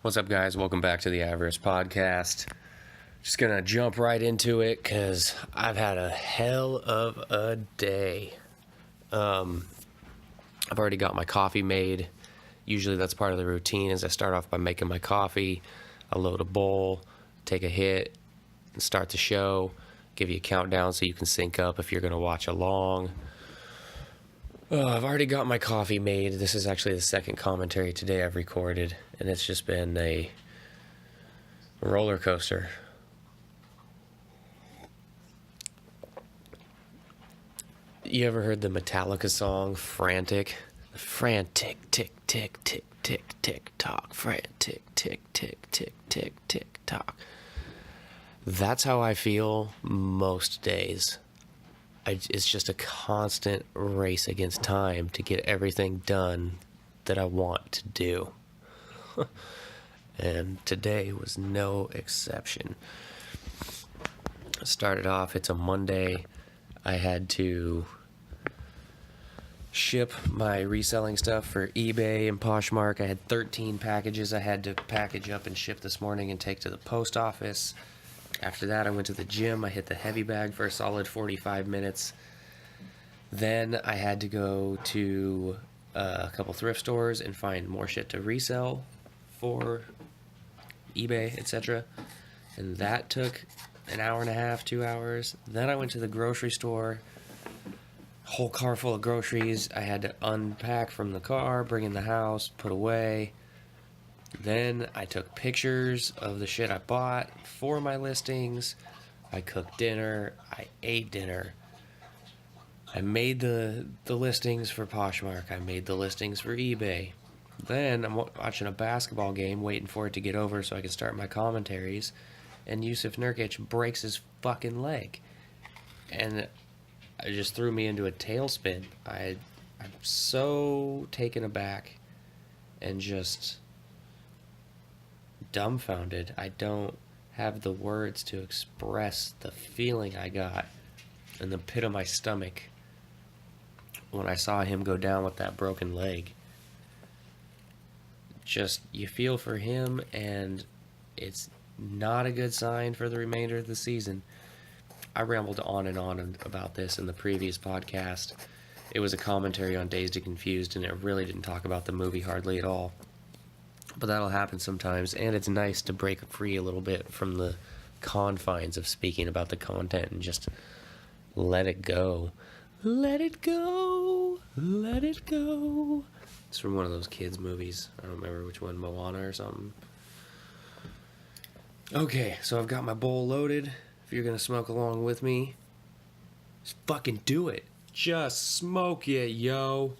What's up, guys? Welcome back to the Avarice podcast. Just gonna jump right into it because I've had a hell of a day. I've already got my coffee made. Usually that's part of the routine is I start off by making my coffee. I load a bowl, take a hit, and start the show. Give you a countdown so you can sync up if you're gonna watch along. I've already got my coffee made. This is actually the second commentary today I've recorded, and it's just been a roller coaster. You ever heard the Metallica song, Frantic? Frantic, tick, tick, tick, tick, tick, tock. Frantic, tick, tick, tick, tick, tick, tock. That's how I feel most days. It's just a constant race against time to get everything done that I want to do. And today was no exception. I started off, it's a Monday. I had to ship my reselling stuff for eBay and Poshmark. I had 13 packages I had to package up and ship this morning and take to the post office. After that, I went to the gym. I hit the heavy bag for a solid 45 minutes. Then I had to go to a couple thrift stores and find more shit to resell for eBay, etc. And that took an hour and a half, 2 hours. Then I went to the grocery store. Whole car full of groceries. I had to unpack from the car, bring in the house, put away. Then I took pictures of the shit I bought for my listings. I cooked dinner. I ate dinner. I made the listings for Poshmark. I made the listings for eBay. Then I'm watching a basketball game, waiting for it to get over so I can start my commentaries. And Yusuf Nurkic breaks his fucking leg. And it just threw me into a tailspin. I'm so taken aback and just dumbfounded. I don't have the words to express the feeling I got in the pit of my stomach when I saw him go down with that broken leg. Just, you feel for him, and it's not a good sign for the remainder of the season. I rambled on and on about this in the previous podcast. It was a commentary on Dazed and Confused, and it really didn't talk about the movie hardly at all. But that'll happen sometimes, and it's nice to break free a little bit from the confines of speaking about the content and just let it go. Let it go. Let it go. It's from one of those kids' movies. I don't remember which one, Moana or something. Okay, so I've got my bowl loaded. If you're going to smoke along with me, just fucking do it. Just smoke it, yo.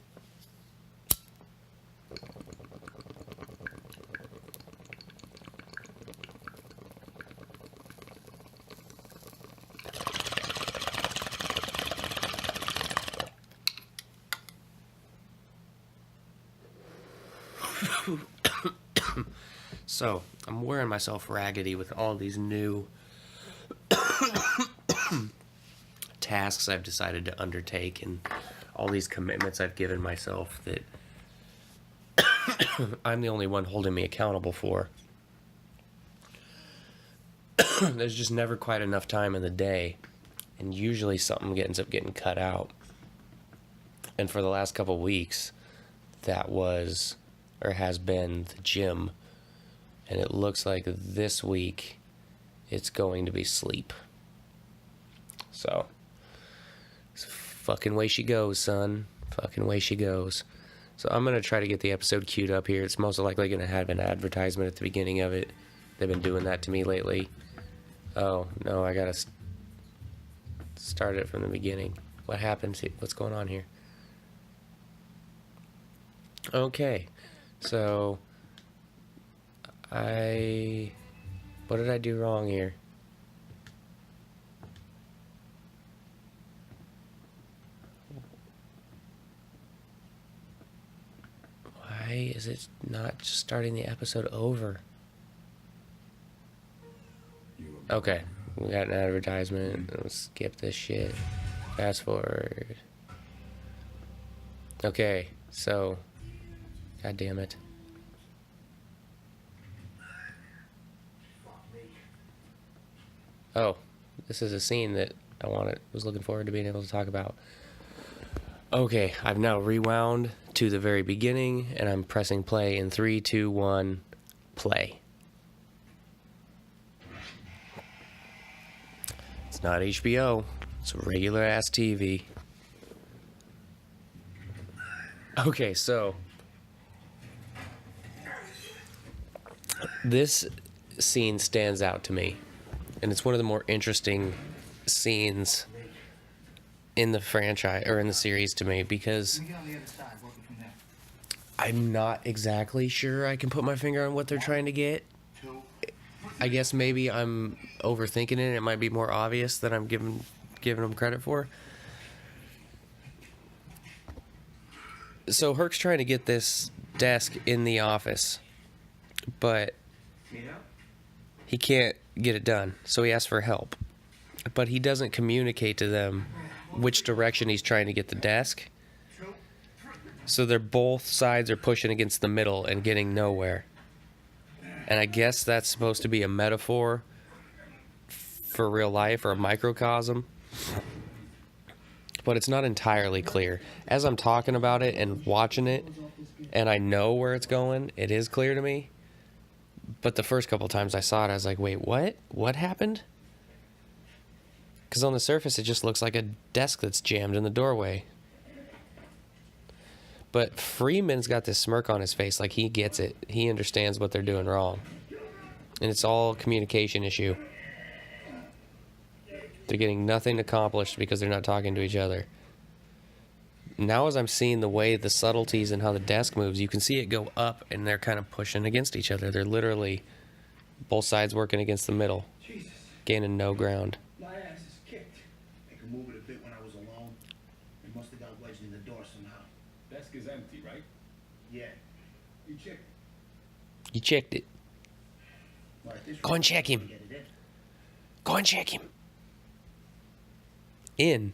So, I'm wearing myself raggedy with all these new tasks I've decided to undertake and all these commitments I've given myself that I'm the only one holding me accountable for. There's just never quite enough time in the day, and usually something ends up getting cut out. And for the last couple weeks, that was, or has been, the gym. And it looks like this week it's going to be sleep. So, it's fucking way she goes, son. Fucking way she goes. So I'm going to try to get the episode queued up here. It's most likely going to have an advertisement at the beginning of it. They've been doing that to me lately. Oh, no, I got to start it from the beginning. What happened? What's going on here? Okay, so what did I do wrong here? Why is it not just starting the episode over? Okay, we got an advertisement. Let's skip this shit. Fast forward. Okay, so, god damn it. Oh, this is a scene that was looking forward to being able to talk about. Okay, I've now rewound to the very beginning, and I'm pressing play in 3, 2, 1, play. It's not HBO. It's regular ass TV. Okay, so this scene stands out to me, and it's one of the more interesting scenes in the franchise or in the series to me, because I'm not exactly sure I can put my finger on what they're trying to get. I guess maybe I'm overthinking it. It might be more obvious than I'm giving them credit for. So Herc's trying to get this desk in the office, but he can't get it done, so he asks for help. But he doesn't communicate to them which direction he's trying to get the desk. So they're both sides are pushing against the middle and getting nowhere. And I guess that's supposed to be a metaphor for real life or a microcosm. But it's not entirely clear. As I'm talking about it and watching it, and I know where it's going, it is clear to me. But the first couple times I saw it, I was like, wait, what? What happened? Because on the surface, it just looks like a desk that's jammed in the doorway. But Freeman's got this smirk on his face like he gets it. He understands what they're doing wrong. And it's all communication issue. They're getting nothing accomplished because they're not talking to each other. Now as I'm seeing the way, the subtleties and how the desk moves, you can see it go up and they're kind of pushing against each other. They're literally both sides working against the middle, gaining no ground. My ass is kicked. I could move it a bit when I was alone. They must have got wedged in the door somehow. Desk is empty, right? Yeah. You checked it. You checked it. Well, at this Go and rate, check him. get it in. Go and check him. In.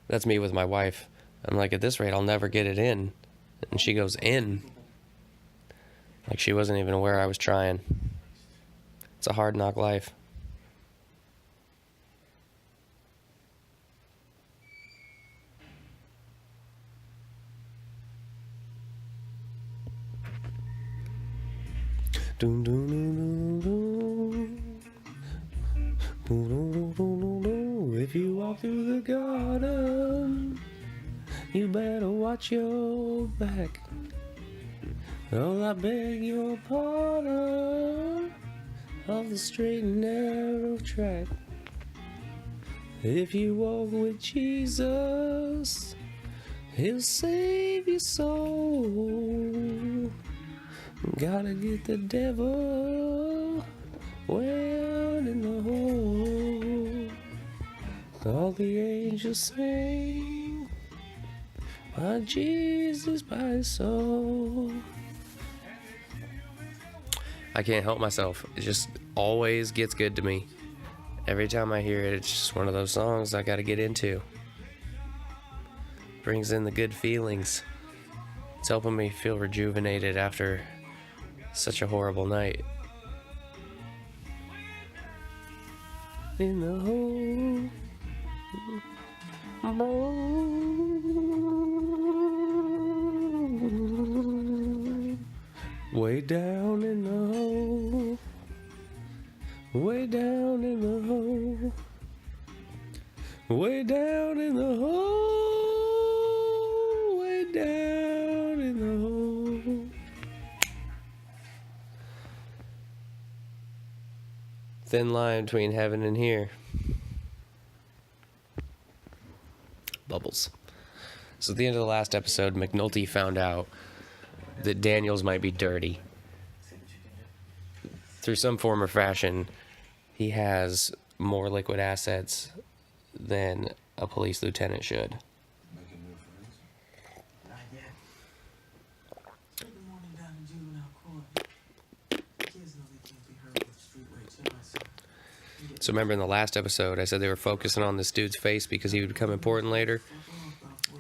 That's me with my wife. I'm like, at this rate, I'll never get it in. And she goes, in. Like she wasn't even aware I was trying. It's a hard knock life. Dun, dun, dun, dun, dun. Dun, dun, dun, dun, dun, dun. If you walk through the garden, you better watch your back. Oh, I beg your pardon of the straight and narrow track. If you walk with Jesus, He'll save your soul. Gotta get the devil well in the hole. All the angels sing, my Jesus, my soul. I can't help myself. It just always gets good to me. Every time I hear it, it's just one of those songs I gotta get into. Brings in the good feelings. It's helping me feel rejuvenated after such a horrible night. In the hole. Way down in the hole. Way down in the hole. Way down in the hole. Way down in the hole. Thin line between heaven and here. Bubbles. So at the end of the last episode, McNulty found out that Daniels might be dirty. Through some form or fashion, he has more liquid assets than a police lieutenant should. Making new friends? Not yet. Spend the morning down in juvenile court. Kids know they can't be hurt with street rates in my son. So remember in the last episode, I said they were focusing on this dude's face because he would become important later.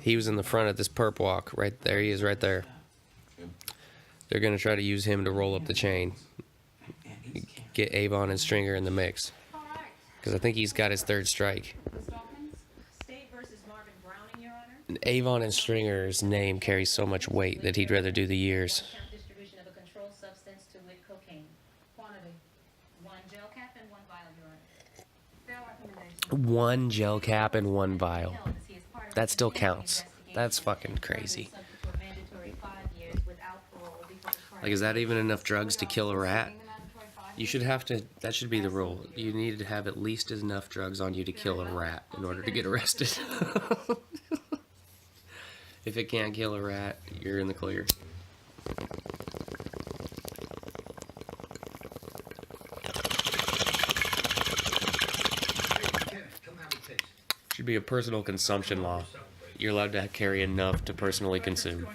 He was in the front of this perp walk. Right there he is, right there. They're going to try to use him to roll up the chain. Get Avon and Stringer in the mix. Because I think he's got his third strike. State versus Marvin Browning, Your Honor. And Avon and Stringer's name carries so much weight that he'd rather do the years. One count distribution of a controlled substance to wit cocaine. Quantity. 1 gel cap and 1 vial, Your Honor. Fair recommendation. 1 gel cap and 1 vial. That still counts. That's fucking crazy. Like, is that even enough drugs to kill a rat? You should have to, that should be the rule. You need to have at least enough drugs on you to kill a rat in order to get arrested. If it can't kill a rat, you're in the clear. Should be a personal consumption law. You're allowed to carry enough to personally consume.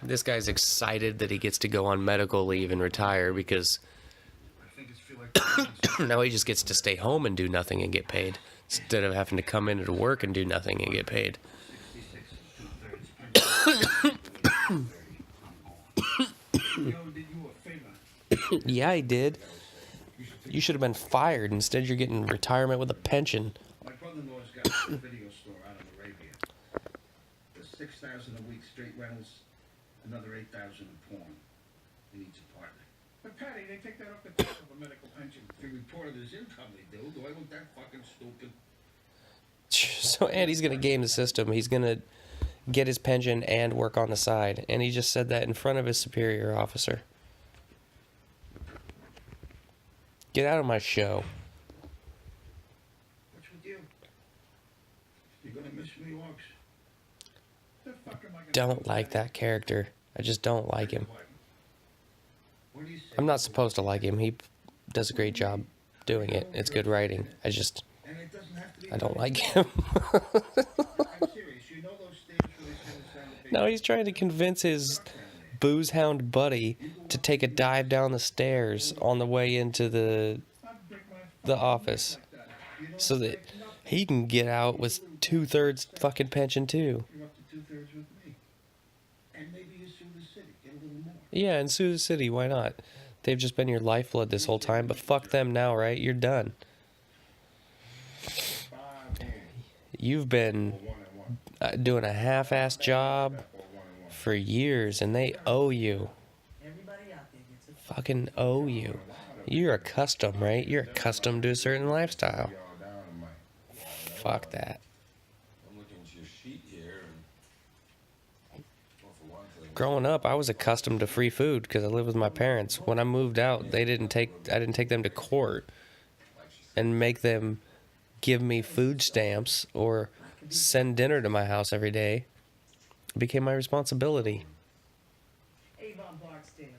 This guy's excited that he gets to go on medical leave and retire because now he just gets to stay home and do nothing and get paid instead of having to come into work and do nothing and get paid. Yeah, I did. You should have been fired. Instead, you're getting retirement with a pension. My brother-in-law's got a video store out in Arabia. There's 6,000 a week straight rentals, another 8,000 in porn. He needs a partner. But Patty, they take that off the top of a medical pension. If he reported his income, they do. Do I look that fucking stupid? So Andy's going to game the system. He's going to get his pension and work on the side. And he just said that in front of his superior officer. Get out of my show. What's with you? You're gonna miss New York's? Don't like that character. I just don't like him. What do you say? I'm not supposed to like him. He does a great job doing it. It's good writing. And it doesn't have to be. I don't like him. I'm serious. You know those states where they send us down to No, he's trying to convince his booze hound buddy to take a dive down the stairs on the way into the office so that he can get out with 2/3 fucking pension too. You're up to 2/3 with me. And maybe you sue the city. Get a little more. Yeah, and sue the city. Why not? They've just been your lifeblood this whole time, but fuck them now, right? You're done. You've been doing a half-assed job for years, and they owe you. Everybody out there gets it. Fucking owe you. You're accustomed, right? You're accustomed to a certain lifestyle. Fuck that. I'm looking at your sheet here, and well, for one thing, Growing up, I was accustomed to free food because I lived with my parents. When I moved out, I didn't take them to court and make them give me food stamps or send dinner to my house every day. It became my responsibility. Avon Barksdale.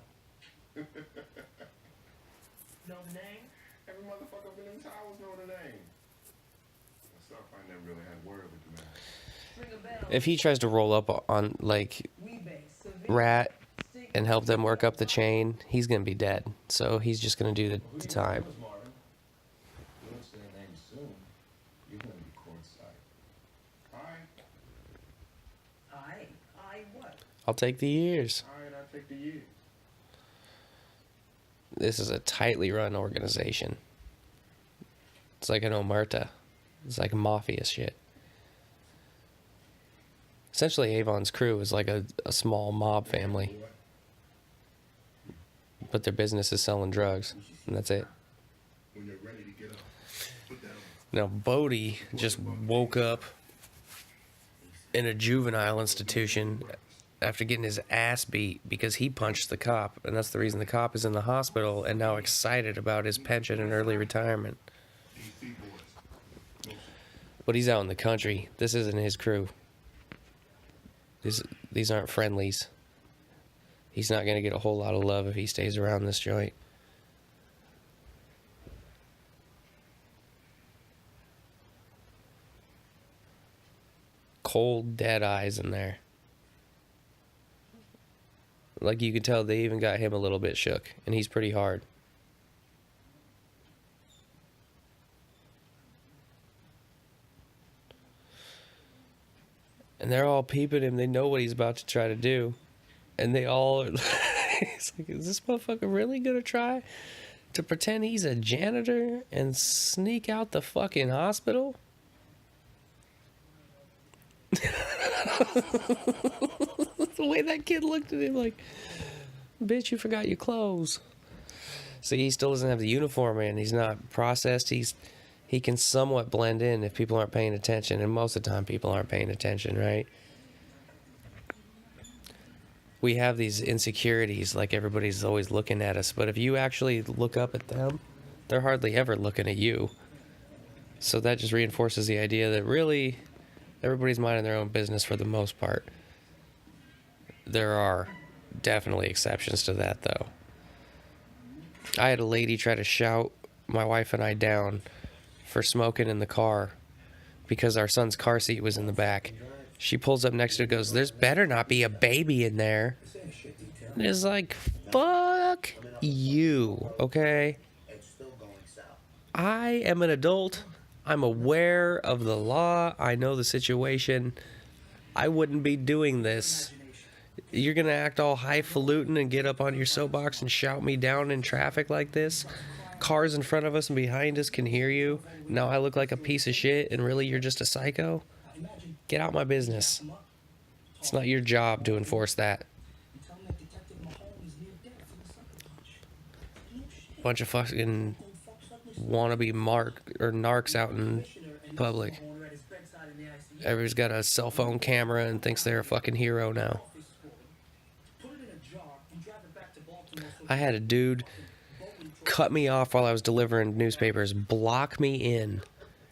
Know the name? every motherfucker up in them towers know the name. Myself, I never really had word with the man. Ring a bell. If he tries to roll up on, like, Weebase. Rat and help them work up the chain, he's going to be dead. So he's just going to do the time. Who do you know Marvin? You don't say a name soon. You're gonna be courtside. Alright. I what? I'll take the years. Alright, I'll take the years. This is a tightly run organization. It's like an omerta. It's like mafia shit. Essentially, Avon's crew is like a small mob family. But their business is selling drugs, and that's it. When you're ready to get up, put that on. Now, Bodie just woke up in a juvenile institution after getting his ass beat because he punched the cop, and that's the reason the cop is in the hospital and now excited about his pension and early retirement. But he's out in the country. This isn't his crew. These aren't friendlies. He's not going to get a whole lot of love if he stays around this joint. Cold, dead eyes in there. Like you could tell they even got him a little bit shook, and he's pretty hard. And they're all peeping him. They know what he's about to try to do. And they all are it's like, is this motherfucker really gonna try to pretend he's a janitor and sneak out the fucking hospital? The way that kid looked at him like, bitch, you forgot your clothes. See, he still doesn't have the uniform in. He's not processed. He can somewhat blend in if people aren't paying attention, and most of the time people aren't paying attention, right? We have these insecurities, like everybody's always looking at us, but if you actually look up at them, they're hardly ever looking at you. So that just reinforces the idea that really everybody's minding their own business for the most part. There are definitely exceptions to that, though. I had a lady try to shout my wife and I down for smoking in the car because our son's car seat was in the back. She pulls up next to it and goes, "There's better not be a baby in there." And it's like, fuck you, okay? I am an adult. I'm aware of the law. I know the situation. I wouldn't be doing this. You're going to act all highfalutin and get up on your soapbox and shout me down in traffic like this? Cars in front of us and behind us can hear you. Now I look like a piece of shit and really you're just a psycho? Get out my business. It's not your job to enforce that. Bunch of fucking wannabe narcs out in public. Everybody's got a cell phone camera and thinks they're a fucking hero now. I had a dude cut me off while I was delivering newspapers, block me in,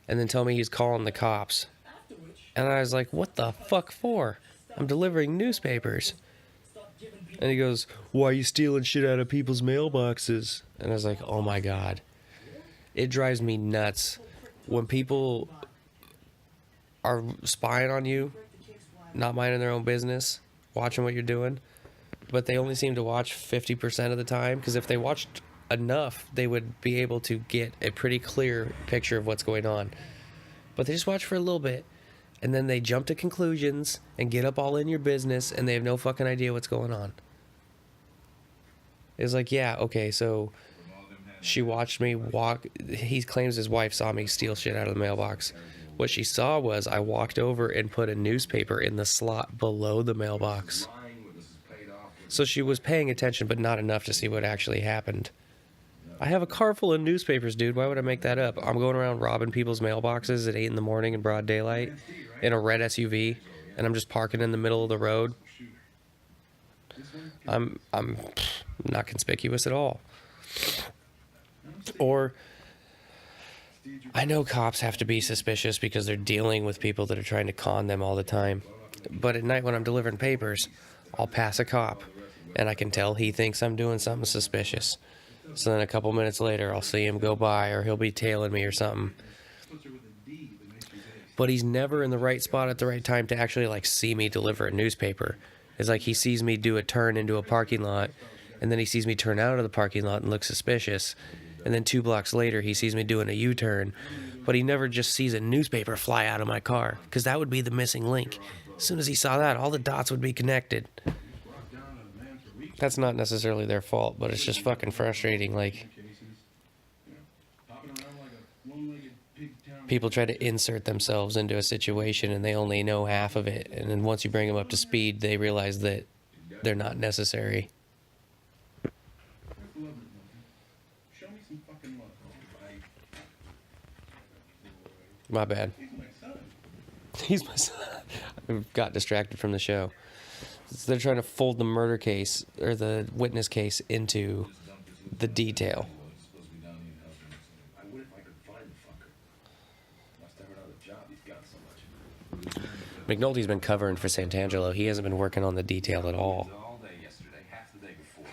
and then tell me he's calling the cops. And I was like, what the fuck for? I'm delivering newspapers. And he goes, why are you stealing shit out of people's mailboxes? And I was like, oh my God. It drives me nuts when people are spying on you, not minding their own business, watching what you're doing, but they only seem to watch 50% of the time, because if they watched enough, they would be able to get a pretty clear picture of what's going on. But they just watch for a little bit, and then they jump to conclusions and get up all in your business, and they have no fucking idea what's going on. It's like, yeah, okay, so she watched me walk. He claims his wife saw me steal shit out of the mailbox. What she saw was I walked over and put a newspaper in the slot below the mailbox. So she was paying attention, but not enough to see what actually happened. I have a car full of newspapers, dude. Why would I make that up? I'm going around robbing people's mailboxes at 8 in the morning in broad daylight in a red SUV, and I'm just parking in the middle of the road. I'm not conspicuous at all. Or I know cops have to be suspicious because they're dealing with people that are trying to con them all the time. But at night when I'm delivering papers, I'll pass a cop, and I can tell he thinks I'm doing something suspicious. So then a couple minutes later, I'll see him go by, or he'll be tailing me or something. But he's never in the right spot at the right time to actually, like, see me deliver a newspaper. It's like he sees me do a turn into a parking lot, and then he sees me turn out of the parking lot and look suspicious. And then 2 blocks later, he sees me doing a U-turn. But he never just sees a newspaper fly out of my car, because that would be the missing link. As soon as he saw that, all the dots would be connected. That's not necessarily their fault, but it's just fucking frustrating. Like, people try to insert themselves into a situation and they only know half of it. And then once you bring them up to speed, they realize that they're not necessary. My bad. He's my son. I got distracted from the show. So they're trying to fold the murder case, or the witness case, into the detail. McNulty's been covering for Santangelo. He hasn't been working on the detail at all. All day yesterday, half the day before.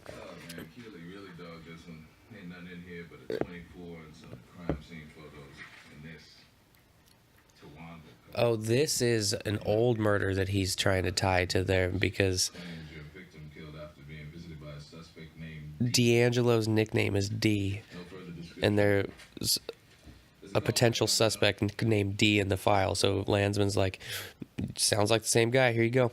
Oh man, Keely really dug this one. Ain't nothing in here but a 24 and some crime scene photos. And this, Tawanda. Oh, this is an old murder that he's trying to tie to there, because Your victim killed after being visited by a suspect named D'Angelo's nickname is D. No further description. And there's a potential suspect named D in the file. So Landsman's like, sounds like the same guy. Here you go.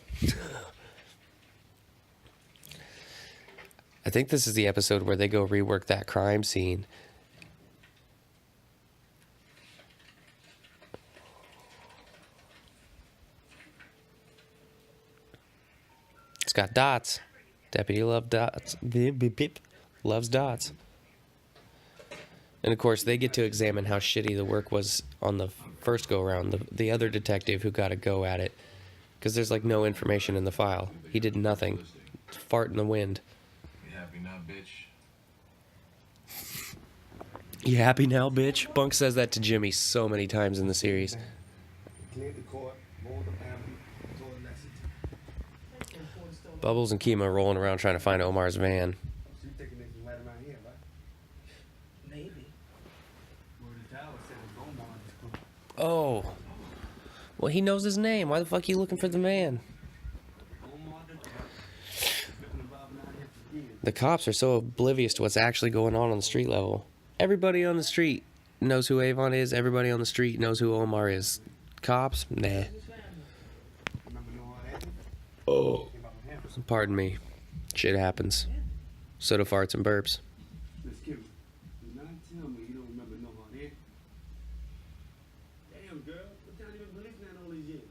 I think this is the episode where they go rework that crime scene. It's got dots. Deputy love dots. Beep, beep, beep. Loves dots. And of course, they get to examine how shitty the work was on the first go around. The other detective who got a go at it, because there's like no information in the file. He did nothing. Fart in the wind. You happy now, bitch? You happy now, bitch? Bunk says that to Jimmy so many times in the series. Cleared the court, rolled the family, told a lesson. Bubbles and Kima rolling around trying to find Omar's van. So you thinking they can right around here, right? Maybe. Word of tower said it's Omar in this group. Oh. Well, he knows his name. Why the fuck are you looking for the man? Omar the truck. Looking about now here for years. The cops are so oblivious to what's actually going on the street level. Everybody on the street knows who Avon is. Everybody on the street knows who Omar is. Cops? Nah. Remember no hard action? Oh. Came out with him. Pardon me. Shit happens. Soda farts and burps. Miss Kim, do not tell me you don't remember no hard action. Damn, girl. What time you been believing that all these years?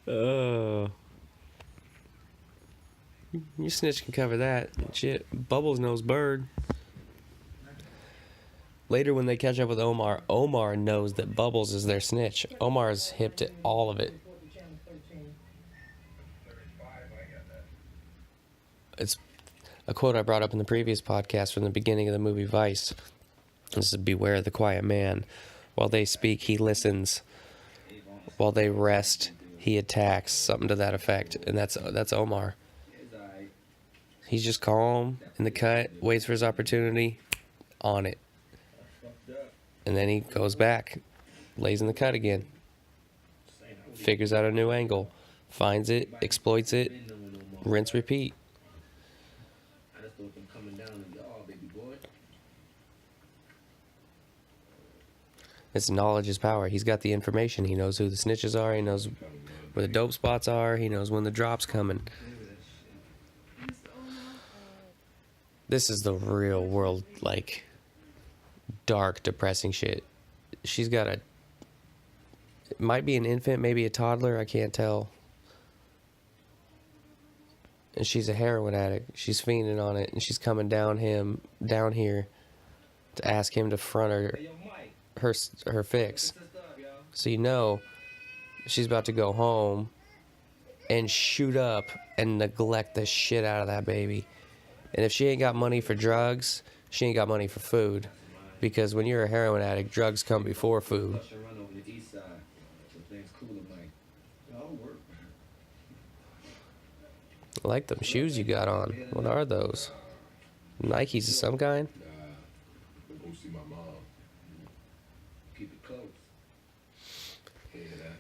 Oh. Your snitch can cover that. Shit. Bubbles knows bird. Later when they catch up with Omar, Omar knows that Bubbles is their snitch. Omar's hip to all of it. It's a quote I brought up in the previous podcast from the beginning of the movie Vice. This is beware the quiet man. While they speak, he listens. While they rest, he attacks. Something to that effect. And that's Omar. He's just calm in the cut, waits for his opportunity, on it. And then he goes back, lays in the cut again, figures out a new angle, finds it, exploits it, rinse, repeat. I just thought them coming down on y'all, baby boy. It's knowledge is power. He's got the information. He knows who the snitches are. He knows where the dope spots are. He knows when the drop's coming. This is the real world, like, dark, depressing shit. She's got it might be an infant, maybe a toddler, I can't tell. And she's a heroin addict. She's fiending on it, and she's coming down here to ask him to front her fix. So you know she's about to go home and shoot up and neglect the shit out of that baby. And if she ain't got money for drugs, she ain't got money for food. Because when you're a heroin addict, drugs come before food. I like them shoes you got on. What are those? Nikes of some kind? Go see my mom. Keep it close.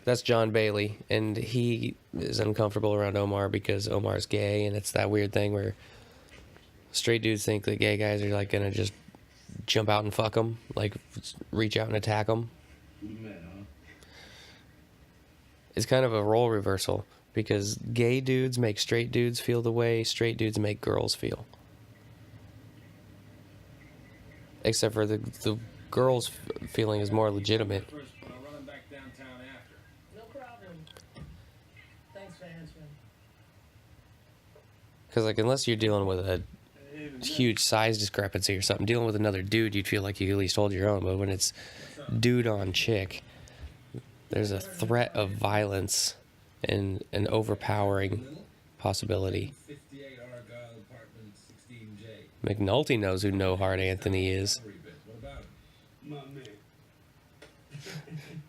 That's John Bailey, and he is uncomfortable around Omar because Omar's gay, and it's that weird thing where straight dudes think that gay guys are like gonna just jump out and fuck them, like reach out and attack them. It's kind of a role reversal because gay dudes make straight dudes feel the way straight dudes make girls feel. Except for the girls' feeling is more legitimate. First, but I'll run him back downtown after. No problem. Thanks for answering. Because like unless you're dealing with a huge size discrepancy or something, dealing with another dude, you'd feel like you could at least hold your own. But when it's dude on chick, there's a threat of violence and an overpowering possibility. 58 Argyle Apartment 16J. McNulty knows who No Hard Anthony is. What about him? My man.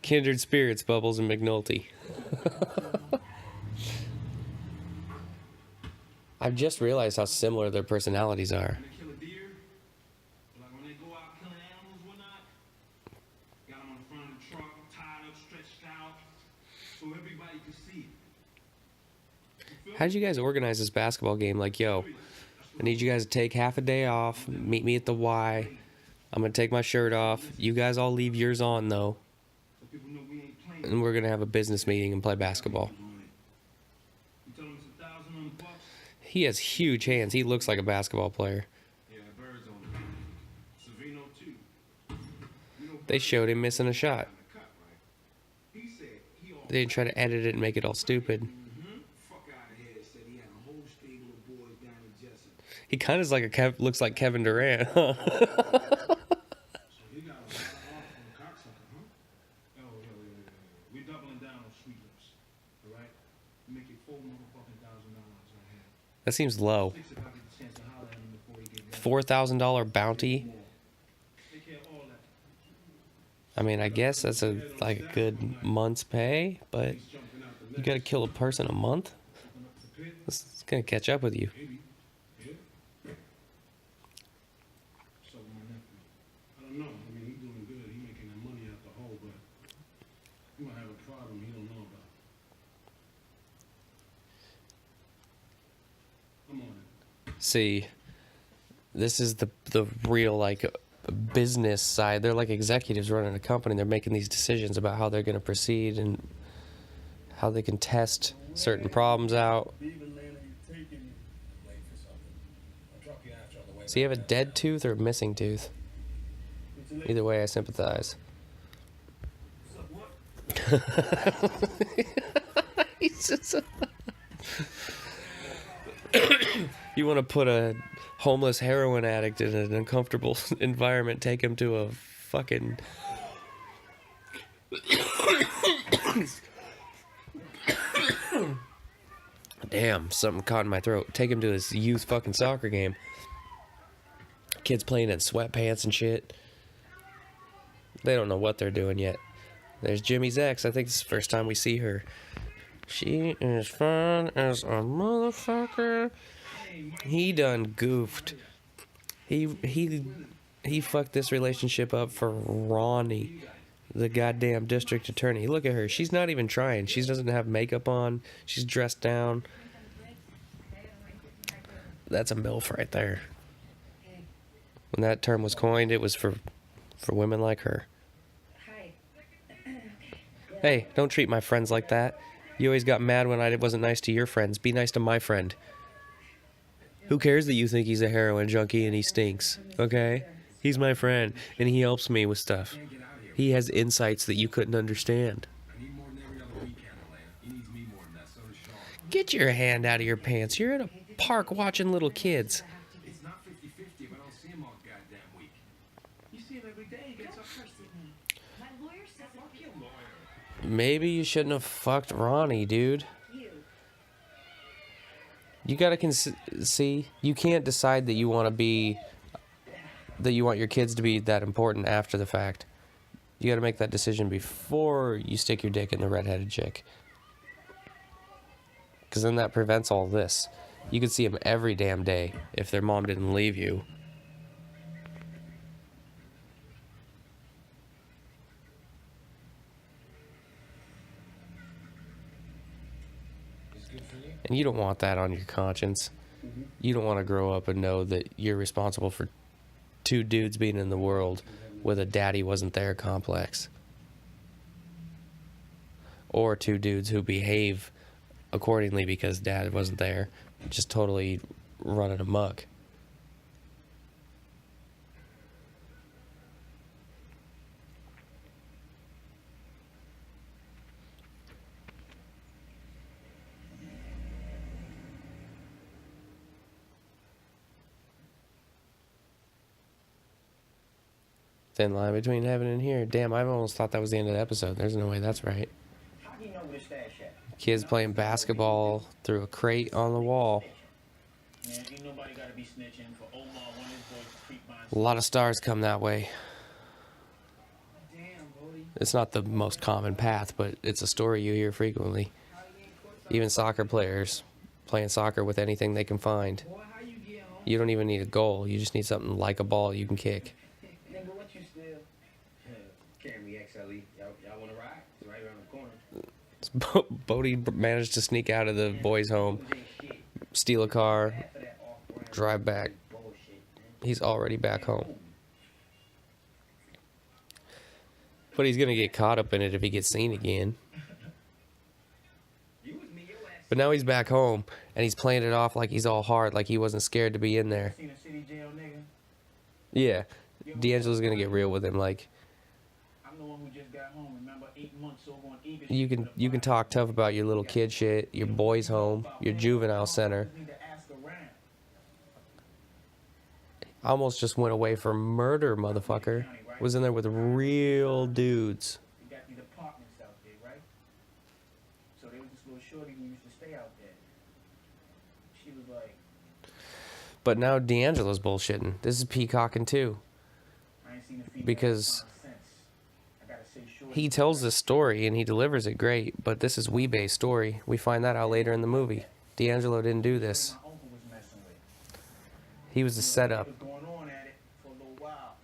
Kindred spirits, Bubbles and McNulty. I've just realized how similar their personalities are. When they kill a deer, like when they go out killing animals, whatnot, got them on the front of the truck, tied up, stretched out, so everybody could see it. How did you guys organize this basketball game? Like, yo, I need you guys to take half a day off. Meet me at the Y. I'm gonna take my shirt off. You guys all leave yours on though, So people know we ain't playing. and we're gonna have a business meeting and play basketball. You tell them it's 1,000 on the Bucks. He has huge hands. He looks like a basketball player. Yeah, birds on it. Savino too. You know, They showed him missing a shot. in the cut, right? He said he all They didn't try to edit it and make it all stupid. fuck out of here. Said he had a whole stable of boys down in Jessup. He kind of looks like Kevin Durant. Huh? So he got a lot of off from the cocksucker, huh? Oh, yeah. We doubling down on sweet lips. All right? Make it $4 motherfucking $1,000 on him. That seems low. Six if I get the chance to holler at him before he get $4,000 bounty. more. Take care of all that. I mean, I guess that's a good month's pay, but He's jumping out the you gotta kill a person a month. open up the pit. It's gonna catch up with you. Maybe. Yeah. So my nephew. I don't know. I mean, he's doing good. He's making that money out the hole, but he might have a problem he don't know about. I'm on it. See, this is the real like business side. They're like executives running a company. They're making these decisions about how they're gonna proceed and how they can test certain problems out. Does he have a dead tooth or a missing tooth? Either way, I sympathize. He's just you want to put a homeless heroin addict in an uncomfortable environment, take him to a fucking damn, something caught in my throat. Take him to his youth fucking soccer game. Kids playing in sweatpants and shit. They don't know what they're doing yet. There's Jimmy's ex. I think this is the first time we see her. She is fun as a motherfucker. He done goofed. He fucked this relationship up for Ronnie, the goddamn district attorney. Look at her. She's not even trying. She doesn't have makeup on. She's dressed down. That's a MILF right there. When that term was coined, it was for women like her. Hey, don't treat my friends like that. You always got mad when I wasn't nice to your friends. Be nice to my friend. Who cares that you think he's a heroin junkie and he stinks, okay? He's my friend, and he helps me with stuff. He has insights that you couldn't understand. Get your hand out of your pants. You're at a park watching little kids. It's not 50-50, but I don't see him all goddamn week. You see him every day. He gets up first. My lawyer says Fuck your lawyer. Maybe you shouldn't have fucked Ronnie, dude. You gotta see, you can't decide that you want to be, that you want your kids to be that important after the fact. You gotta make that decision before you stick your dick in the redheaded chick. Because then that prevents all this. You could see them every damn day if their mom didn't leave you. And you don't want that on your conscience. You don't want to grow up and know that you're responsible for two dudes being in the world with a daddy wasn't there complex. Or two dudes who behave accordingly because dad wasn't there. Just totally running amok. Thin line between heaven and here. Damn, I almost thought that was the end of the episode. There's no way that's right. How do you know where the stash at? Kids playing basketball through a crate on the wall. Man, ain't nobody gotta be snitching for Omar, one of his boys to creep by. A lot of stars come that way. Damn, Bodie. It's not the most common path, but it's a story you hear frequently. Even soccer players playing soccer with anything they can find. Boy, how you get home? You don't even need a goal. You just need something like a ball you can kick. Nigga, what you still? Carry me XLE. Y'all wanna ride? It's right around the corner. Bodie managed to sneak out of the boys' home, steal a car, Half of that off-brand drive back. He's already back home. But he's gonna get caught up in it if he gets seen again. But now he's back home, and he's playing it off like he's all hard, like he wasn't scared to be in there. Seen a city jail nigga? Yeah, D'Angelo's gonna get real with him. Like, I'm the one who just got home. Remember 8 months over on eBay. you can talk tough about your little kid shit, your boy's home, your juvenile center. Almost just went away for murder, motherfucker. Was in there with real dudes. You got these apartments out there, right? So there was this little shorty who used to stay out there. She was like, But now D'Angelo's bullshitting. This is peacocking too. I ain't seen a female Because since. I gotta say, shorty. he tells this story and he delivers it great, but this is Weebay's story. We find that out later in the movie. D'Angelo didn't do this. My uncle was messing with. He was the setup. Was going on at it for a little while.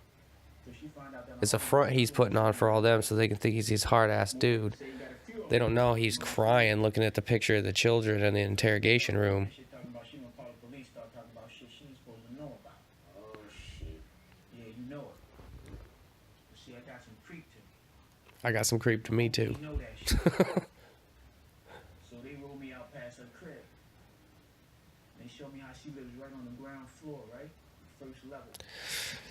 So she found out that It's a front he's putting on for all them so they can think he's this hard-ass dude. They don't know he's crying looking at the picture of the children in the interrogation room. Shit talking about she gonna call the police, start talking about shit she ain't supposed to know about. Oh shit. Yeah, you know it. But see, I got some creep to me. I got some creep to me too. You know that shit. So they rolled me out past her crib. They showed me how she lives right on the ground floor, right? First level.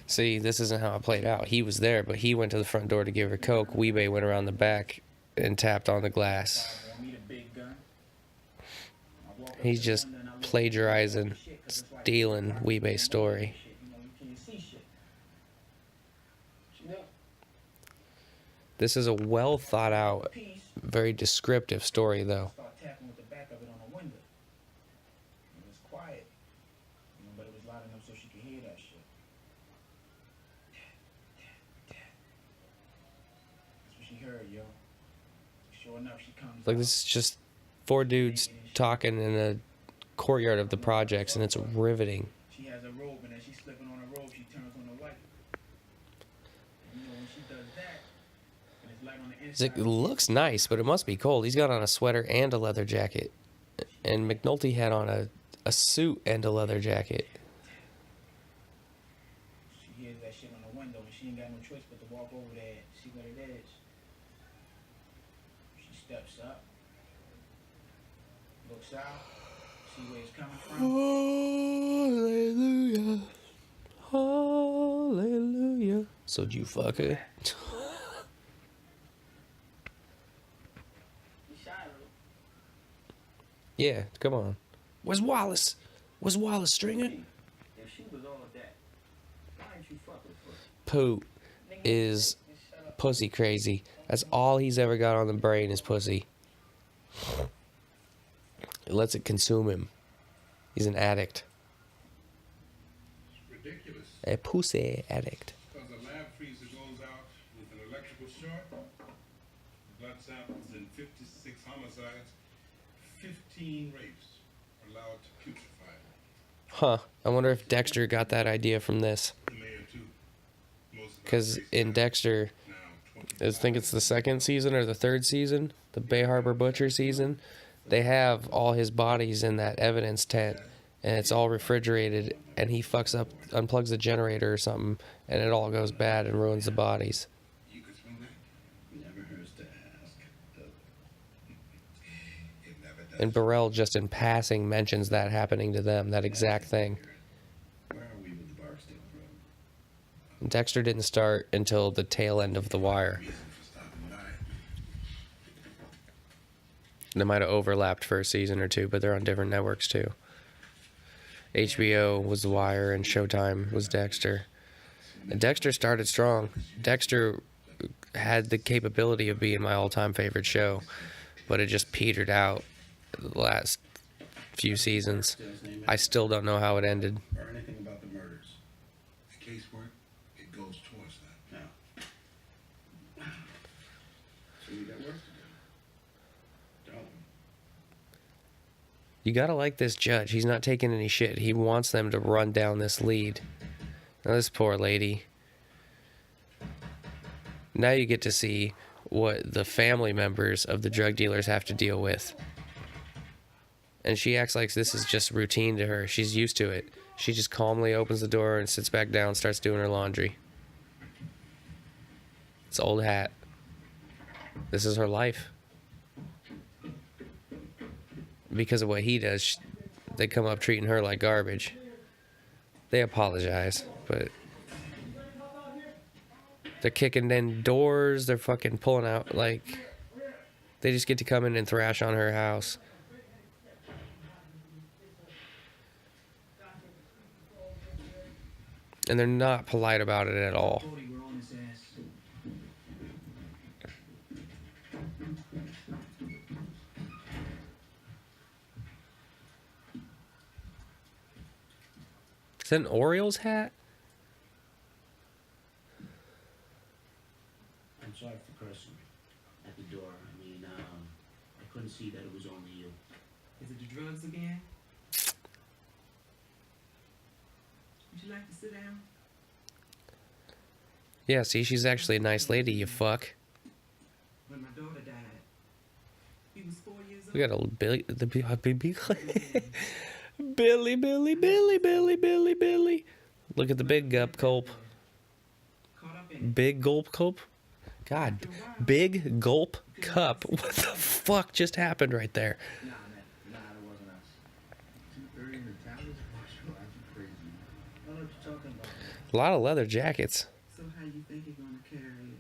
See, this isn't how it played out. He was there, but he went to the front door to give her coke. Weebay went around the back and tapped on the glass. Want me the big gun? I walk up He's to the just window and I look plagiarizing, at the shit 'cause it's like- stealing Weebay's story. Shit, you know, you can't see shit. She know. This is a well thought out, Piece. very descriptive story, though. Start tapping with the back of it on the window. It was quiet, you know, but it was loud enough so she could hear that shit. That's what she heard, yo. Sure enough, she comes. Like, out. this is just four dudes talking in a courtyard of the projects, and it's riveting. She has a robe, and as she's slipping on her robe, she turns on the light. And, you know, when she does that, and it's light on the It's inside. like, it looks nice, but it must be cold. He's got on a sweater and a leather jacket. And McNulty had on a suit and a leather jacket. She hears that shit on the window, and she ain't got no choice but to walk over there and see what it is. She steps up, looks out, see where it's coming from. Hallelujah. Hallelujah. So did you fuck her? He shot her. Yeah, come on. Where's Wallace? Where's Wallace, Stringer? If she was all of that, why didn't you fuck with her? Poot is pussy crazy. That's all he's ever got on the brain is pussy. It lets it consume him. He's an addict. It's ridiculous. A pussy addict. Because a lab freezer goes out with an electrical short, blood samples in 56 homicides, 15 rapes are allowed to putrefy. Huh. I wonder if Dexter got that idea from this. The mayor too. Most of our Because cases in now Dexter, I think it's the second season or the third season, the Bay Harbor Butcher season, they have all his bodies in that evidence tent, and it's all refrigerated, and he fucks up, unplugs the generator or something, and it all goes bad and ruins the bodies. You could swing that? Never hurts to ask. It never does. And Burrell just in passing mentions that happening to them, that exact thing. Where are we with the Barksdale probe? And Dexter didn't start until the tail end of The Wire. Reason for stopping by. They might have overlapped for a season or two, but they're on different networks too. HBO was The Wire and Showtime was Dexter. And Dexter started strong. Dexter had the capability of being my all-time favorite show, but it just petered out the last few seasons. I still don't know how it ended. Or anything about the murders. The casework, it goes towards that. Now. So we got work to do. Don't we? You gotta like this judge. He's not taking any shit. He wants them to run down this lead. Now this poor lady. Now you get to see what the family members of the drug dealers have to deal with. And she acts like this is just routine to her. She's used to it. She just calmly opens the door and sits back down and starts doing her laundry. It's old hat. This is her life. Because of what he does, they come up treating her like garbage. They apologize, but they're kicking in doors, they're fucking pulling out, like, they just get to come in and thrash on her house. And they're not polite about it at all. Cody, we're on his ass. Is that an Orioles hat? I'm sorry for cursing at the door. I mean, I couldn't see that it was only you. Is it the drugs again? Would you like to sit down? Yeah, see, she's actually a nice lady, you fuck. When my daughter died, he was 4 years old. We got a Billy, Billy, Billy, Billy, Billy, Billy, Billy. Look at the big gulp gulp. Caught up in Big gulp gulp. God, big gulp cup. What the fuck just happened right there? Nah, man. Nah, it wasn't us. 2:30 in the town is partial. I'm crazy. I don't know what you're talking about. A lot of leather jackets. So how you think you're gonna carry it?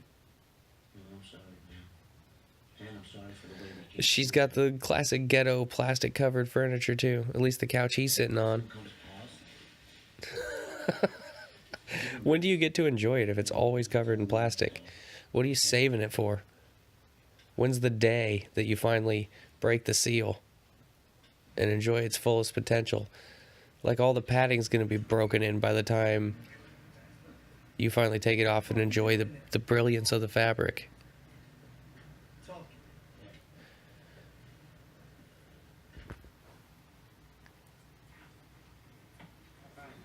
No, I'm sorry, man. And I'm sorry for the way that you... She's got the classic ghetto plastic covered furniture too. At least the couch he's sitting on. When do you get to enjoy it if it's always covered in plastic? What are you saving it for? When's the day that you finally break the seal and enjoy its fullest potential? Like, all the padding's going to be broken in by the time you finally take it off and enjoy the brilliance of the fabric.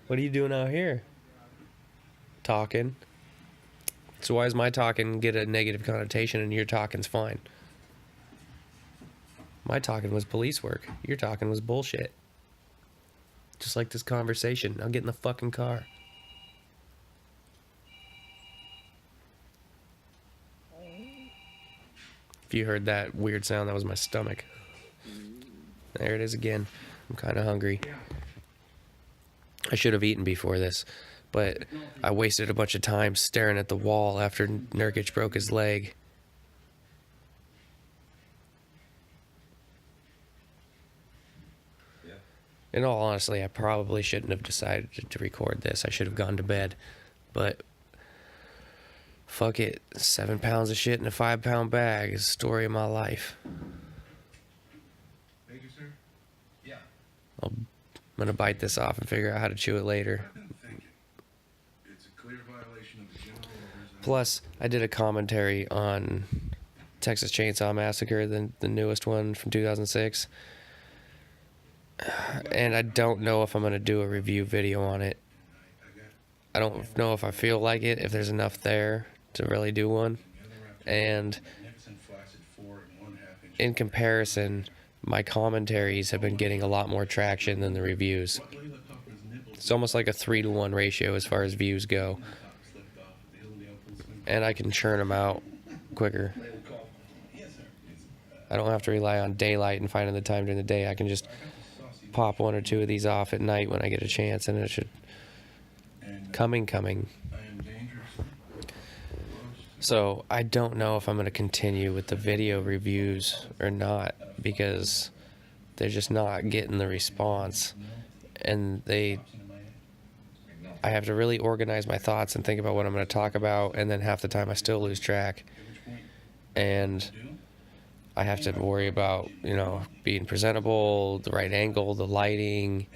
What are you doing out here? Talking. So why does my talking get a negative connotation and your talking's fine? My talking was police work. Your talking was bullshit. Just like this conversation. Now get in the fucking car. If you heard that weird sound, that was my stomach. There it is again. I'm kind of hungry. I should have eaten before this, but I wasted a bunch of time staring at the wall after Nurkic broke his leg. Yeah. In all honesty, I probably shouldn't have decided to record this. I should have gone to bed, but fuck it. 7 pounds of shit in a 5-pound bag is the story of my life. Thank you, sir. Yeah. I'm gonna bite this off and figure out how to chew it later. I didn't think it. It's a clear violation of the general orders. Plus, I did a commentary on Texas Chainsaw Massacre, the newest one from 2006. And I don't know if I'm going to do a review video on it. I don't know if I feel like it, if there's enough there to really do one. And in comparison, my commentaries have been getting a lot more traction than the reviews. It's almost like a 3-to-1 ratio as far as views go. And I can churn them out quicker. I don't have to rely on daylight and finding the time during the day. I can just pop 1 or 2 of these off at night when I get a chance, and it should... Coming. So, I don't know if I'm going to continue with the video reviews or not, because they're just not getting the response. And I have to really organize my thoughts and think about what I'm going to talk about, and then half the time I still lose track. And I have to worry about, being presentable, the right angle, the lighting.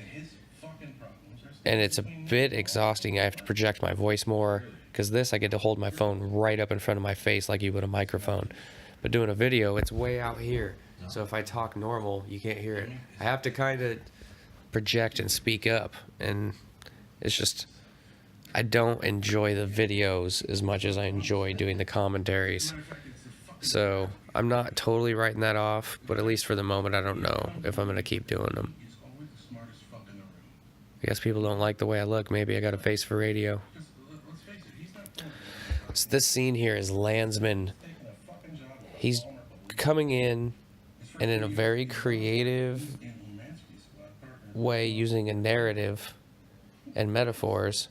And it's a bit exhausting. I have to project my voice more, because this, I get to hold my phone right up in front of my face like you would a microphone. But doing a video, it's way out here. So if I talk normal, you can't hear it. I have to kind of project and speak up. And it's just, I don't enjoy the videos as much as I enjoy doing the commentaries. So I'm not totally writing that off, but at least for the moment, I don't know if I'm going to keep doing them. I guess people don't like the way I look. Maybe I got a face for radio. Let's face it, he's not going to So this scene here is Landsman. taking a fucking job. He's coming in and in a very creative way, using a narrative and metaphors,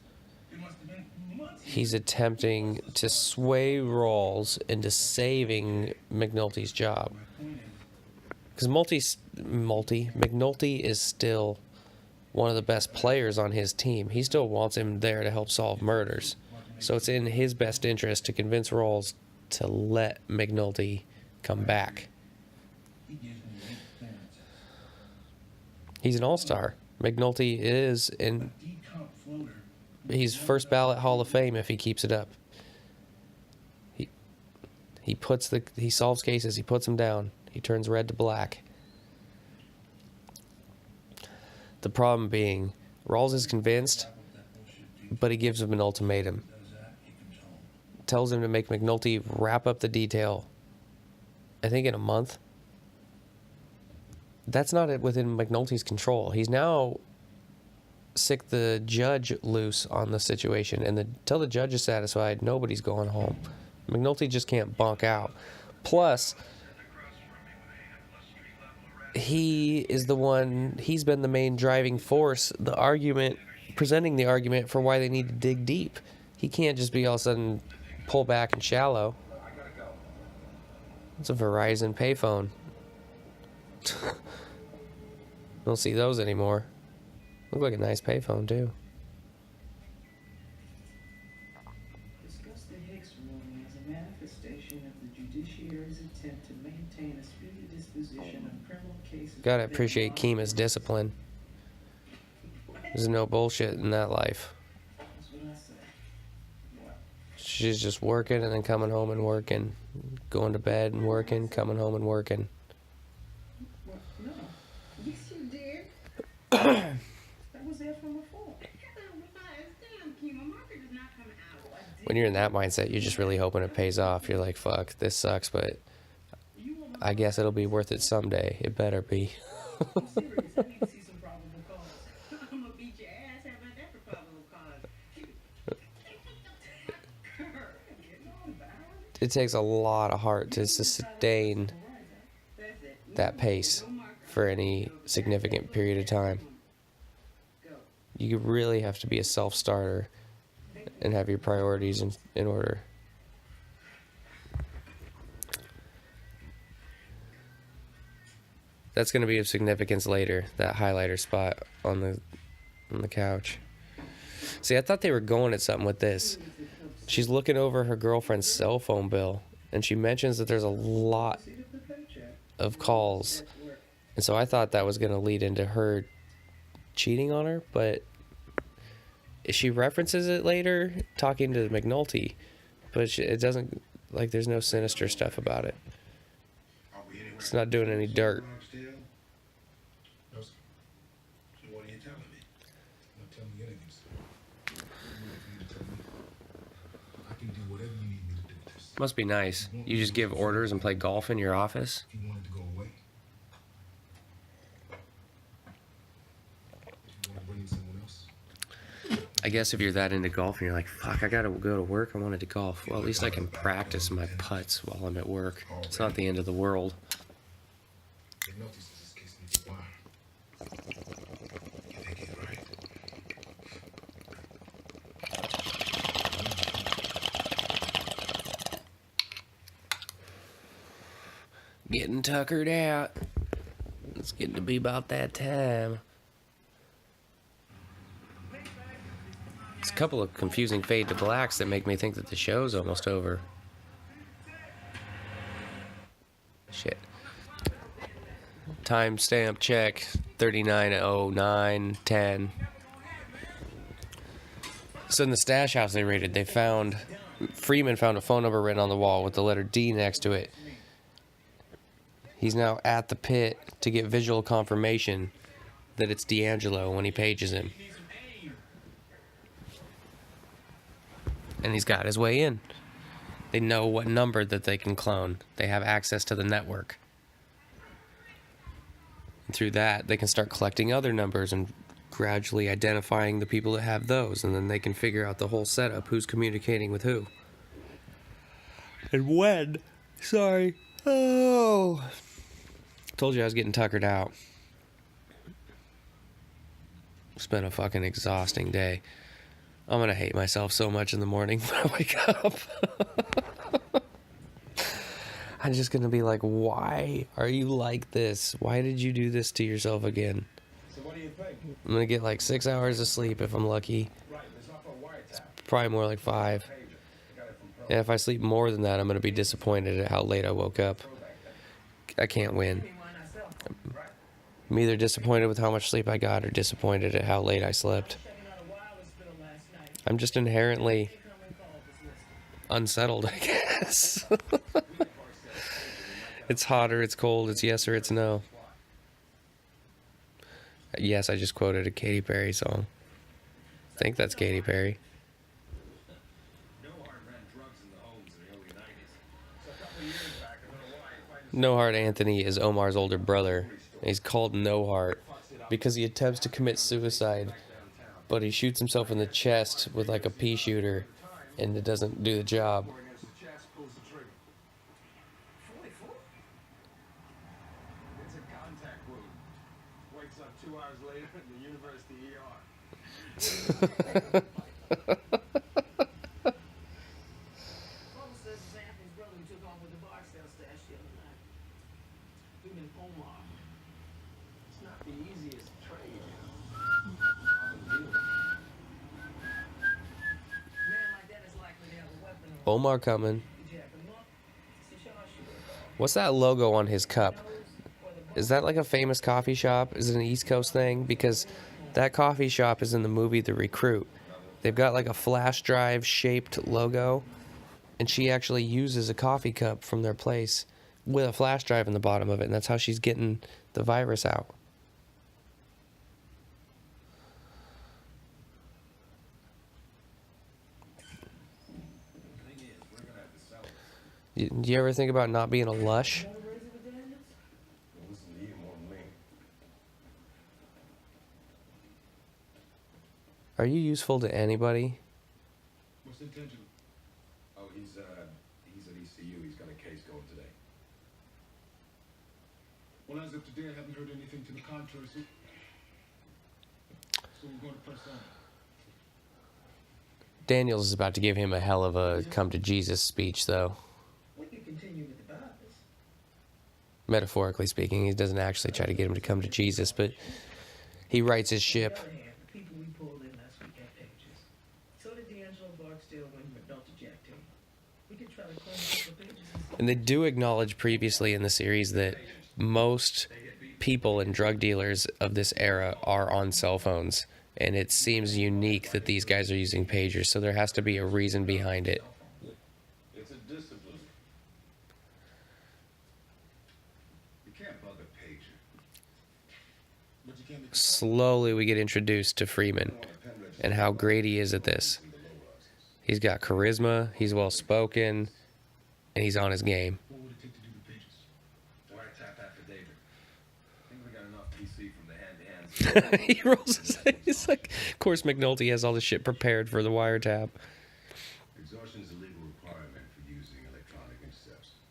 he's attempting to sway Rawls into saving McNulty's job. Because McNulty is still one of the best players on his team. He still wants him there to help solve murders. So it's in his best interest to convince Rawls to let McNulty come back. He's an all-star. McNulty is in... He's first ballot Hall of Fame if he keeps it up. He solves cases, he puts them down. He turns red to black. The problem being, Rawls is convinced, but he gives him an ultimatum. Tells him to make McNulty wrap up the detail, I think in a month. That's not within McNulty's control. He's now sick the judge loose on the situation, and until the judge is satisfied, nobody's going home. McNulty just can't bunk out. Plus, he's been the main driving force, presenting the argument for why they need to dig deep. He can't just be all of a sudden pull back and shallow. It's a Verizon payphone. Don't see those anymore. Look like a nice payphone too. Discuss the Hicks ruling as a manifestation of the judiciary's attempt to maintain a speedy disposition of criminal cases. Gotta appreciate Kima's discipline. There's no bullshit in that life. That's what I say. What? She's just working and then coming home and working. Going to bed and working, coming home and working. What? No. Yes, you did. That was there from before. When you're in that mindset, you're just really hoping it pays off. You're like, fuck, this sucks, but I guess it'll be worth it someday. It better be. I'm serious. I need to see some probable cause. I'm gonna beat your ass. How about that for probable cause? Getting on, Byron. It takes a lot of heart to sustain that pace for any significant period of time. You really have to be a self-starter and have your priorities in order. That's going to be of significance later, that highlighter spot on the couch. See, I thought they were going at something with this. She's looking over her girlfriend's cell phone bill, and she mentions that there's a lot of calls. And so I thought that was going to lead into her cheating on her, but she references it later, talking to McNulty, but it doesn't, like, there's no sinister stuff about it. It's not doing any dirt. No, sir. So what are you telling me? I'm not telling you anything, sir. I'm waiting for you to tell me. I can do whatever you need me to do with this. Must be nice. You just give orders and play golf in your office? If you wanted to go away. If you want to bring in someone else. I guess if you're that into golf and you're like, fuck, I gotta go to work, I wanted to golf. Well, at least I can practice my putts while I'm at work. It's not the end of the world. McNulty says this case needs a wire. You think he's right? Getting tuckered out. It's getting to be about that time. It's a couple of confusing fade to blacks that make me think that the show's almost over. Shit. Timestamp check 39:09:10. So in the stash house they raided, Freeman found a phone number written on the wall with the letter D next to it. He's now at the pit to get visual confirmation that it's D'Angelo when he pages him. And he's got his way in. They know what number that they can clone. They have access to the network. And through that, they can start collecting other numbers and gradually identifying the people that have those, and then they can figure out the whole setup, who's communicating with who. And when. Sorry. Oh. Told you I was getting tuckered out. It's been a fucking exhausting day. I'm gonna hate myself so much in the morning when I wake up. I'm just gonna be like, why are you like this? Why did you do this to yourself again? So what do you think? I'm gonna get like 6 hours of sleep if I'm lucky. Right, it's not for a wiretap. Probably more like 5. Pager. I got it from Pro. And if I sleep more than that, I'm gonna be disappointed at how late I woke up. I can't win. I'm either disappointed with how much sleep I got or disappointed at how late I slept. I'm just inherently unsettled, I guess. It's hot or it's cold, it's yes or it's no. Yes, I just quoted a Katy Perry song. I think that's Katy Perry. No Heart Anthony is Omar's older brother. He's called No Heart because he attempts to commit suicide, but he shoots himself in the chest with like a pea shooter, and it doesn't do the job. It's a contact wound. Wakes up 2 hours later in the university ER. Mama says it's Anthony's brother who took off with the Barksdale stash the other night. Him and Omar. It's not the easiest trade, you know. Man like that is likely to have a weapon on Omar coming. you, jack him up. It's a charge shooter. What's that logo on his cup? Is that like a famous coffee shop? Is it an East Coast thing? Because that coffee shop is in the movie The Recruit. They've got like a flash drive shaped logo, and she actually uses a coffee cup from their place with a flash drive in the bottom of it, and that's how she's getting the virus out. Do you ever think about not being a lush? Listen to you more than me. Are you useful to anybody? What's the intention? Oh, he's at ECU. He's got a case going today. Well, as of today, I haven't heard anything to the contrary, so we're going to press on. Daniels is about to give him a hell of a come to Jesus speech, though. We can continue with the Bibles. Metaphorically speaking, he doesn't actually try to get him to come to Jesus, but he rights his ship. On the other hand, the people we pulled in last week had pages. So did D'Angelo Barksdale when Delta Jack Taylor. We could try to clone a couple of pages and And they do acknowledge previously in the series that most people and drug dealers of this era are on cell phones. And it seems unique that these guys are using pagers, so there has to be a reason behind it. It's a discipline. You can't bug a pager. But you can't be Slowly we get introduced to Freeman and how great he is at this. He's got charisma, he's well spoken, and he's on his game. what would it take to do the pages? Wiretap affidavit. I think we got enough PC from the hand-to-hand. He rolls his eyes. He's like, of course McNulty has all this shit prepared for the wiretap. Exhaustion is a legal requirement for using electronic intercepts.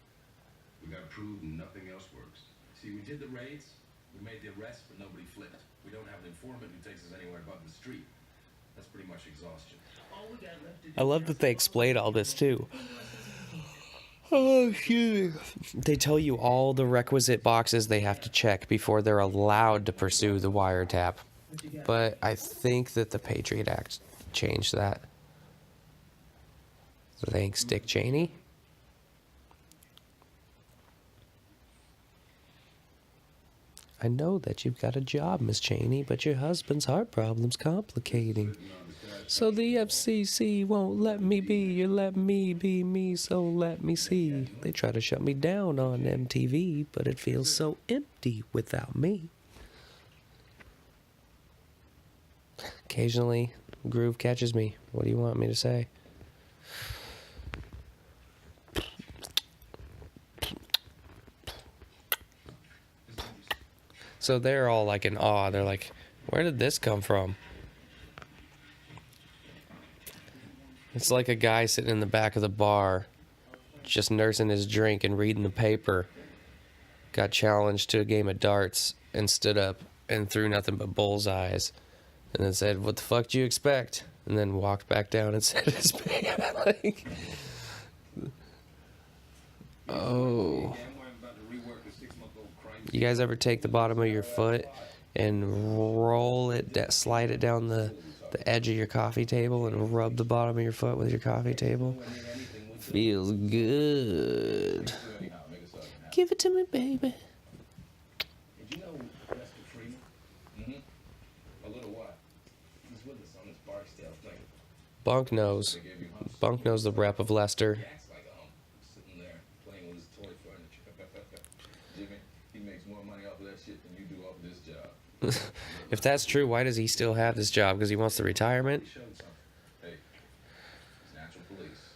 We got to prove nothing else works. See, we did the raids, we made the arrests, but nobody flipped. We don't have an informant who takes us anywhere above the street. That's pretty much exhaustion. all we got left to do. I love that they explain all this too. Oh, excuse me. They tell you all the requisite boxes they have to check before they're allowed to pursue the wiretap. But I think that the Patriot Act changed that. Thanks, Dick Cheney. I know that you've got a job, Miss Cheney, but your husband's heart problem's complicating. So the FCC won't let me be, you let me be me, so let me see. They try to shut me down on MTV, but it feels so empty without me. Occasionally, groove catches me. What do you want me to say? So they're all like in awe. They're like, Where did this come from? It's like a guy sitting in the back of the bar, just nursing his drink and reading the paper. Got challenged to a game of darts and stood up and threw nothing but bullseyes. And then said, "What the fuck do you expect?" And then walked back down and said his pay. Like, oh. You guys ever take the bottom of your foot and roll it, slide it down the edge of your coffee table and rub the bottom of your foot with your coffee table? Feels good. Give it to me, baby. Did you know Lester Freeman? Mm-hmm. A little what? He's with us on this Barksdale thing. Bunk knows. Bunk knows the rep of Lester. He acts like a hump, sitting there playing with his toy furniture. Jimmy, he makes more money off of that shit than you do off of this job. If that's true, why does he still have this job? Because he wants the retirement? He showed something. Hey, it's natural police.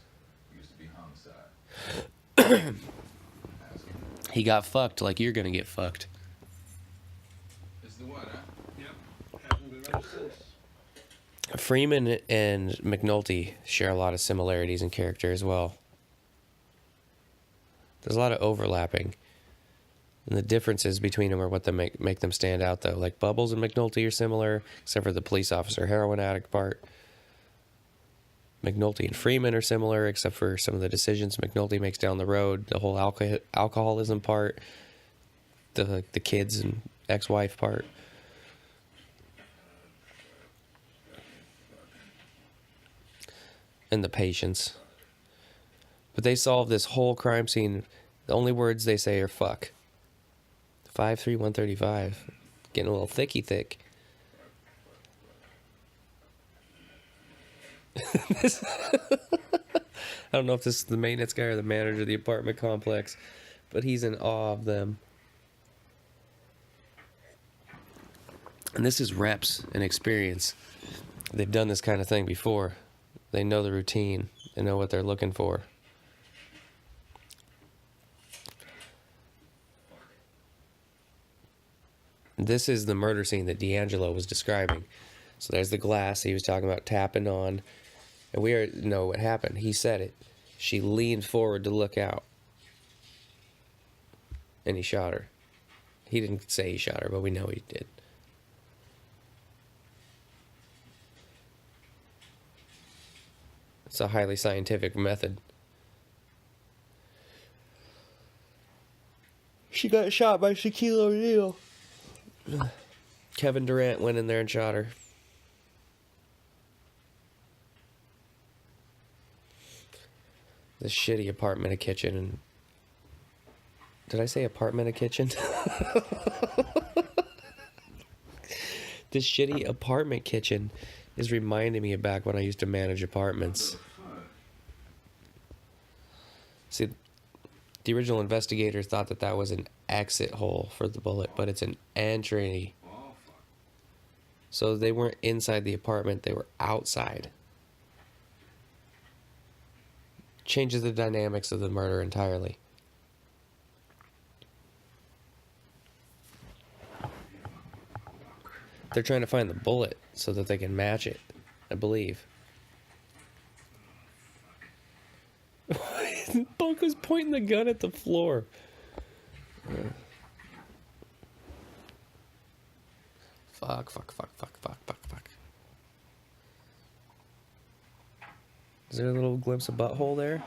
Used to be homicide. He got fucked like you're gonna get fucked. It's the one, huh? Yep. Hasn't been ever since. Freeman and McNulty share a lot of similarities in character as well. There's a lot of overlapping. And the differences between them are what they make them stand out, though. Like Bubbles and McNulty are similar, except for the police officer heroin addict part. McNulty and Freeman are similar, except for some of the decisions McNulty makes down the road, the whole alcoholism part, the kids and ex-wife part. And the patience. But they solve this whole crime scene. The only words they say are fuck. 53135. Getting a little thicky thick. I don't know if this is the maintenance guy or the manager of the apartment complex, but he's in awe of them. And this is reps and experience. They've done this kind of thing before. They know the routine. They know what they're looking for. This is the murder scene that D'Angelo was describing. So there's the glass he was talking about tapping on. And we already know what happened. He said it. She leaned forward to look out. And he shot her. He didn't say he shot her, but we know he did. It's a highly scientific method. She got shot by Shaquille O'Neal. Kevin Durant went in there and shot her. This shitty apartment, a kitchen, and... Did I say apartment, a kitchen? This shitty apartment kitchen is reminding me of back when I used to manage apartments. See, the original investigators thought that that was an exit hole for the bullet, but it's an entry. So they weren't inside the apartment, they were outside. Changes the dynamics of the murder entirely. They're trying to find the bullet so that they can match it, I believe. Bunk was pointing the gun at the floor. Fuck. Is there a little glimpse of butthole there?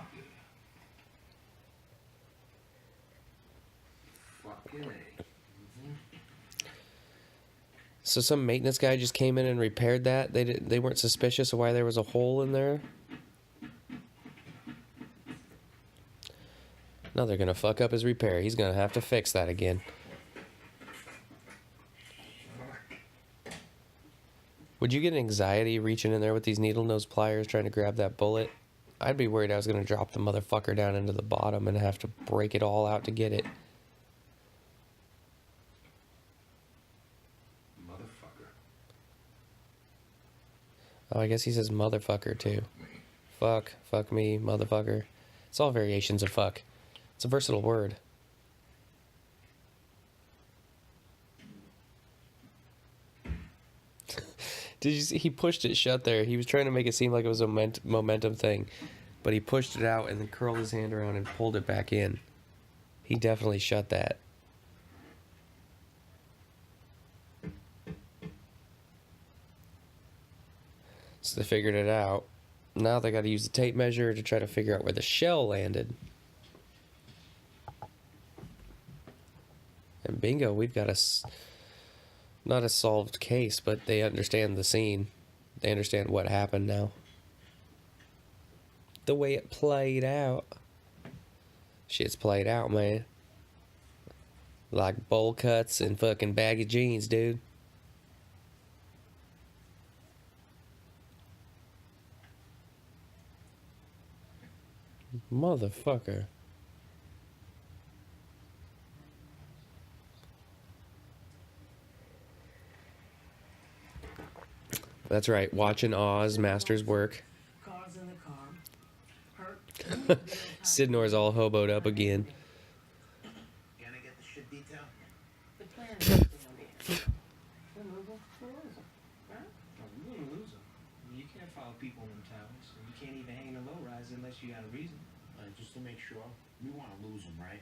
So some maintenance guy just came in and repaired that? They weren't suspicious of why there was a hole in there? No, they're gonna fuck up his repair. He's gonna have to fix that again. Would you get anxiety reaching in there with these needle nose pliers trying to grab that bullet? I'd be worried I was gonna drop the motherfucker down into the bottom and have to break it all out to get it. Motherfucker. Oh, I guess he says motherfucker too. Fuck me, motherfucker. It's all variations of fuck. It's a versatile word. Did you see? He pushed it shut there. He was trying to make it seem like it was a momentum thing, but he pushed it out and then curled his hand around and pulled it back in. He definitely shut that. So they figured it out. Now they got to use the tape measure to try to figure out where the shell landed. And bingo, we've got not a solved case, but they understand the scene. They understand what happened now. The way it played out. Shit's played out, man. Like bowl cuts and fucking baggy jeans, dude. Motherfucker. That's right, watching Oz Master's work. Cars in the car. Hurt. Sidnor's all hoboed up again. Can I get the shit detail? The plan is down there. We'll lose them. We'll lose them. Right? No, you're gonna lose them. You can't follow people in them towers. And you can't even hang in a low rise unless you got a reason. Just to make sure, we want to lose him, right?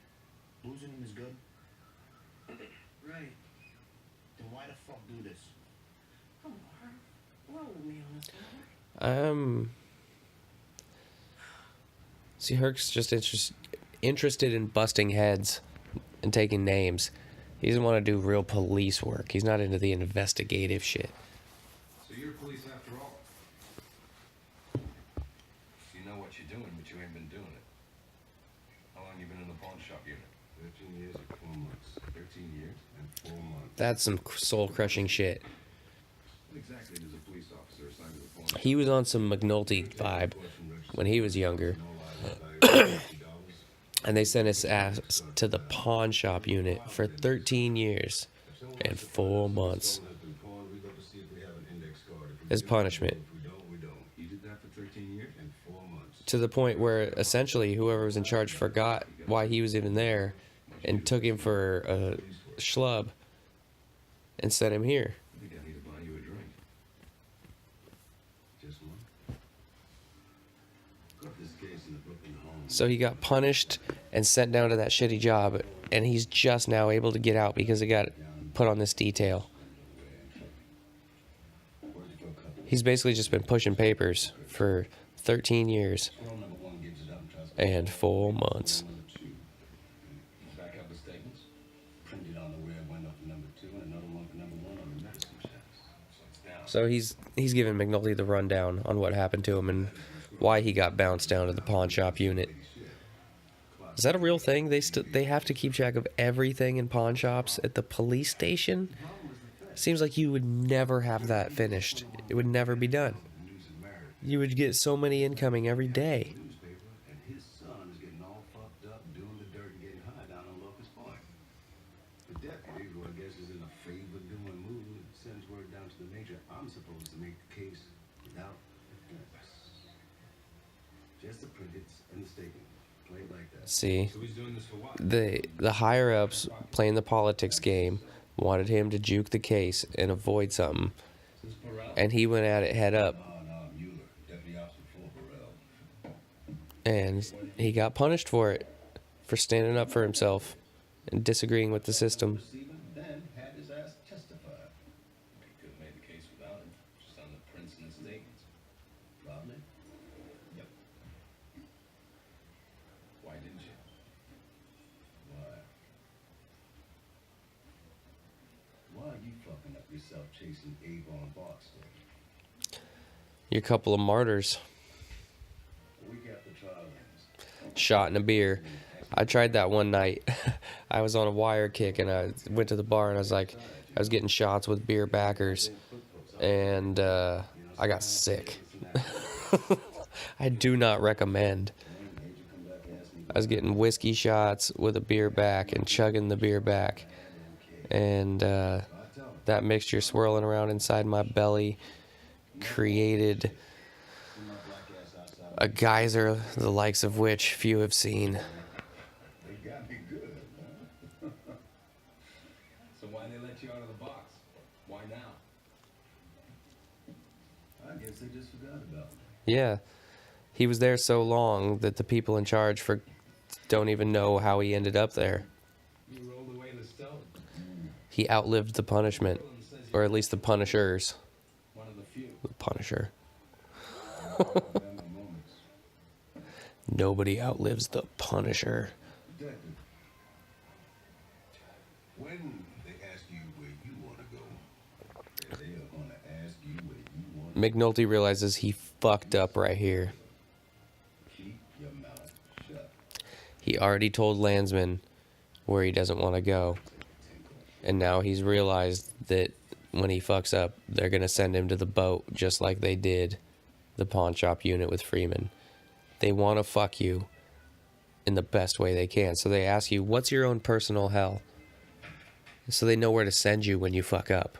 Losing him is good. Right. Then why the fuck do this? Come on, Herb. Roll with me on this one. See, Herc's just interested in busting heads and taking names. He doesn't want to do real police work. He's not into the investigative shit. So you're police after all. You know what you're doing, but you ain't been doing it. How long you been in the pawn shop unit? 13 years or 4 months. 13 years and 4 months. That's some soul-crushing shit. What exactly does a police officer assigned to the pawn shop? He was on some McNulty vibe when he was younger. And they sent his ass to the pawn shop unit for 13 years and 4 months as punishment. You did that for 13 years? And 4 months. To the point where essentially whoever was in charge forgot why he was even there and took him for a schlub and sent him here. I think I need to buy you a drink. Just one. Got this case in the Brooklyn home. So he got punished and sent down to that shitty job, and he's just now able to get out because he got put on this detail. He's basically just been pushing papers for 13 years Scroll number 1 gives it up and tries to and 4 months. number 2. Back up the statements. Printed on the rear window for number 2 and another one for number 1 on the medicine chest. So it's down. So he's giving McNulty the rundown on what happened to him and why he got bounced down to the pawn shop unit. Is that a real thing? They have to keep track of everything in pawn shops at the police station? Seems like you would never have that finished. It would never be done. News is married. You would get so many incoming every day. Newspaper, and his son is getting all fucked up, doing the dirt and getting high down on Locust Point. The deputy, who I guess is in a favor-doing mood, sends word down to the major. I'm supposed to make the case without defense. Just the prints and the statement. Play it like that. See, So he's doing this for what? the higher ups playing the politics game wanted him to juke the case and avoid something, This is Burrell? and he went at it head up, No, Mueller, deputy officer for Burrell. and he got punished for it, for standing up for himself and disagreeing with the system. Receiving, then had his ass testified. He could have made the case without him, just on the prints and the statements. Probably. Yep. Why didn't you? Why? Why are you fucking up yourself chasing Avon Barksdale? You're a couple of martyrs, A week after trial ends. shot in a beer. I tried that one night. I was on a wire kick and I went to the bar and I was getting shots with beer backers, and I got sick. I do not recommend. I was getting whiskey shots with a beer back and chugging the beer back, and that mixture swirling around inside my belly created a geyser the likes of which few have seen. They got me good, huh? So why they let you out of the box? Why now? guess they just forgot about him. Yeah. He was there so long that the people in charge don't even know how he ended up there. You rolled away the stone. He outlived the punishment. Or at least the punishers. One of the few. The Punisher. Remember moments. Nobody outlives the Punisher. Detective, when they ask you where you want to go, they are going to ask you where you want to McNulty realizes he fucked up right here. keep your mouth shut. He already told Landsman where he doesn't want to go. And now he's realized that when he fucks up, they're going to send him to the boat just like they did the pawn shop unit with Freeman. They want to fuck you in the best way they can. So they ask you, what's your own personal hell? So they know where to send you when you fuck up.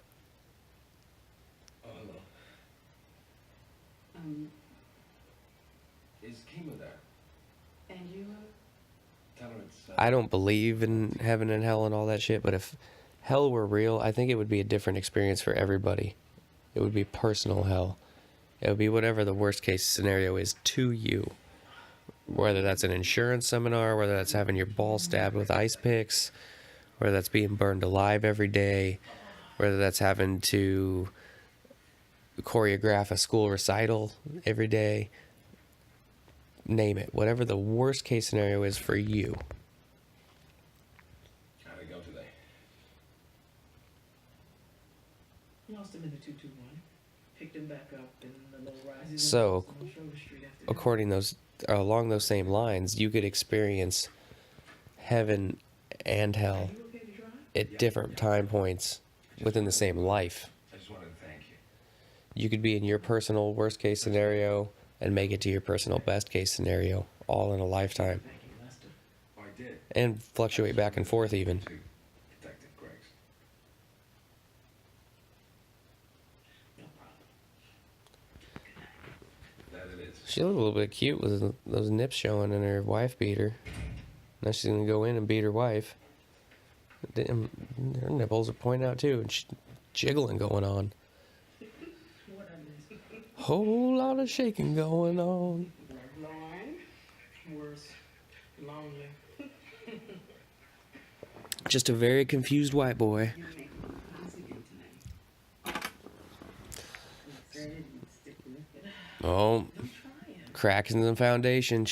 Oh, hello. Is Kima there? And you? Tell her it's... I don't believe in heaven and hell and all that shit, but if hell were real, I think it would be a different experience for everybody. It would be personal hell. It would be whatever the worst case scenario is to you. Whether that's an insurance seminar, whether that's having your ball stabbed with ice picks, whether that's being burned alive every day, whether that's having to choreograph a school recital every day. Name it. Whatever the worst case scenario is for you. How'd it go today? Lost him in the 221. Picked him back up in the low rises. So, on Schroeder Street after along those same lines, you could experience heaven and hell You okay to drive? at different time points within the same life. I just wanted to thank you. You could be in your personal worst case scenario and make it to your personal best case scenario all in a lifetime, Thank you, Lester. Oh, I did. and fluctuate back and forth even. To Detective Greggs. No problem. That it is. She looked a little bit cute with those nips showing and her wife beater. Now she's gonna go in and beat her wife. Damn, her nipples are pointing out too, and she's jiggling going on. What I missed? Whole lot of shaking going on. Line. Worse. Lonely. Just a very confused white boy. You make me once again tonight. Said it and stick with it. Oh, I'm trying. cracks in the foundation.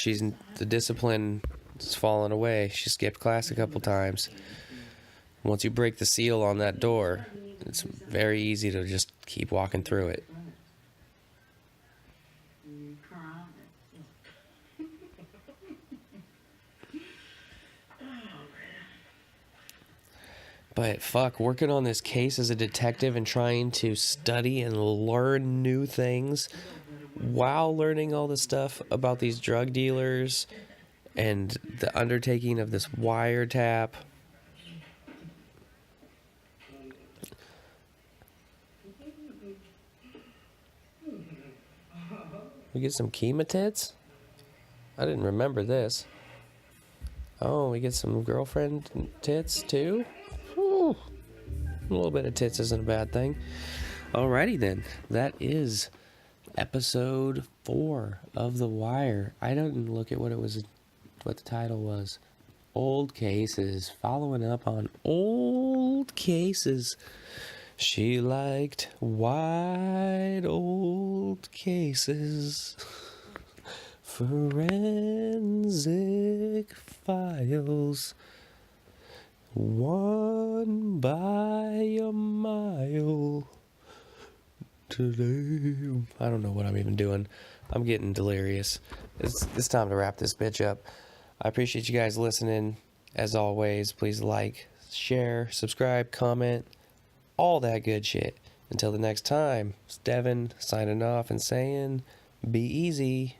The discipline is falling away. She skipped class a couple times. Once you break the seal on that door, it's very easy to just keep walking through it. You crying? But fuck, working on this case as a detective and trying to study and learn new things while learning all the stuff about these drug dealers and the undertaking of this wiretap. We get some Kima tits? I didn't remember this. Oh, we get some girlfriend tits too? Whew. A little bit of tits isn't a bad thing. Alrighty then. That is episode 4 of The Wire. I didn't look at what the title was. Old Cases. Following up on old cases. She liked wide old cases. Forensic files. One by a mile. Today. I don't know what I'm even doing. I'm getting delirious. It's time to wrap this bitch up. I appreciate you guys listening. As always, please like, share, subscribe, comment, all that good shit. Until the next time, it's Devin signing off and saying, be easy.